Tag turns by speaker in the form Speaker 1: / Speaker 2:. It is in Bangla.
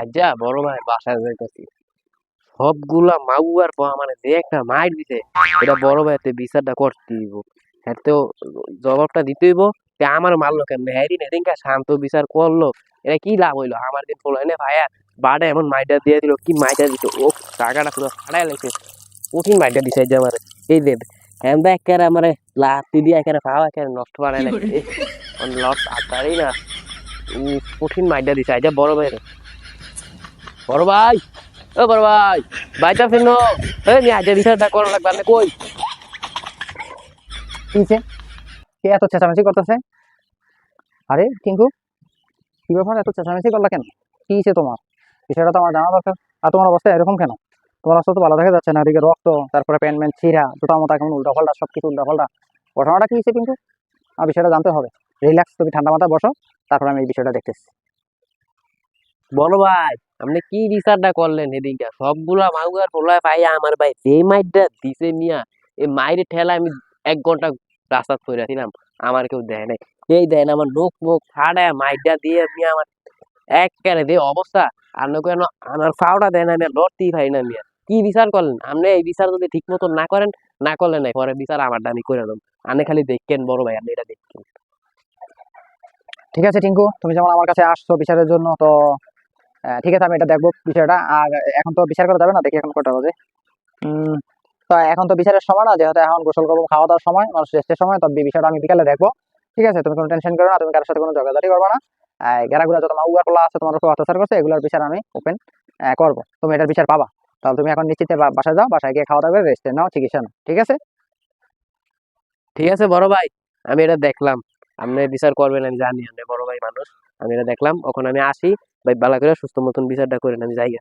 Speaker 1: আজ্জা বড় ভাই বাসায় যাইতেছি, সবগুলা মাগুয়ার পর মানে যে একটা মাইর দিছে, এটা বড় ভাইতে বিচারটা করতে দিব। হ্যাঁ তো জবাবটা দিতে হইব। তে আমার মারলো কেমনে, হ্যারি নেদিনকা শান্ত বিচার করলো, এটা কি লাভ হইলো? আমার দিন ফলো এনে ভাইয়া বাড়ে এমন মাইটা দিয়ে দিল, কি মাইটা দিছে ও, টাকাটা পুরো ফাটাই লাগছে, কঠিন মাইটা দিছে যে আমার। এই দেব হ্যাঁ একেবারে আমার লাত্তি দিয়ে একেবারে খাওয়া একেবারে নষ্ট বানাই লাগছে, লস আতারই না। কঠিন মাইটা দিছে আজ বড় ভাই। বড় ভাই, ও বড় ভাই, বাইটা ফেনো, এই নি আজ বিচারটা করা লাগবে, আপনি কই?
Speaker 2: কিছে? কে এত চেঁচামেচি করতেছে? আরে টিঙ্কু, কি ব্যাপার, এত চেঁচামেচি করলা কেন? কি হয়েছে তোমার? বিষয়টা তো আমার জানা দরকার। আর তোমার অবস্থা এরকম কেন? তোমার অবস্থা তো ভালো দেখা যাচ্ছে না, এদিকে রক্ত, তারপরে প্যান্ট ম্যান্ট ছিঁড়া, জুতা মোতা কেমন উল্টা পাল্টা, সব কিছু উল্টা পাল্টা। ঘটনাটা কি হয়েছে টিঙ্কু? আর বিষয়টা জানতে হবে। রিল্যাক্স, তুমি ঠান্ডা মাথায় বসো, তারপরে আমি এই বিষয়টা দেখতেছি।
Speaker 1: বড় ভাই, আপনি কি বিচারটা করলেন এদিনটা? সবগুলা মাগুয়ার পোলায় পাইয়া আমার ভাই যে মাইরটা দিছে মিয়া, এই মাইরের ঠেলা আমি 1 ঘন্টা রাস্তা করে রাখিলাম, আমার কেউ দেয় নাই। এই দেন আমার লোক মুখ ফাড়ায় মাইরটা দিয়ে মিয়া আমার একেবারে যে অবস্থা, আর না কেন আমার ফাওটা দেয় না, আমি আর লড়তেই পারি না মিয়া। কি বিচার করলেন আপনি? এই বিচার যদি ঠিক মতো না করেন, না করলেন নাই পরে বিচার আমারটা আমি করে দেবো। আপনি খালি দেখেন বড় ভাই, আপনি এটা দেখেন।
Speaker 2: ঠিক আছে টিঙ্কু, তুমি যেমন আমার কাছে আসছো বিচারের জন্য, তো ঠিক আছে, আমি এটা দেখবো বিষয়টা। আর এখন তো বিচার করা যাবে না, দেখি এখন কটা বাজে। উম, তো এখন তো বিচারের সময় না, যেহেতু এখন গোসল করবো, খাওয়া দাওয়ার সময়, মানুষ রেস্টের সময়, তো বিষয়টা আমি বিকালে দেখবো। ঠিক আছে, তুমি কোনো টেনশন করো না, তুমি কারোর সাথে কোনো ঝগড়াঝাটি করবে না। গেরাগুলা যত মাউয়ার পোলা আছে তোমার উপর অত্যাচার করছে, এগুলোর বিচার আমি ওপেন করবো, তুমি এটার বিচার পাবা। তাহলে তুমি এখন নিশ্চিন্তে বাসায় যাও, বাসায় গিয়ে খাওয়া দাওয়া রেস্টে নাও, চিকিৎসা নাও, ঠিক আছে?
Speaker 1: ঠিক আছে বড় ভাই, আমি এটা দেখলাম, আপনি বিচার করবেন আমি জানি, আপনি বড় ভাই মানুষ। আমি এটা দেখলাম, এখন আমি আসি ভাই, ভালো করে সুস্থ মতন বিচারটা করেন, আমি যাই।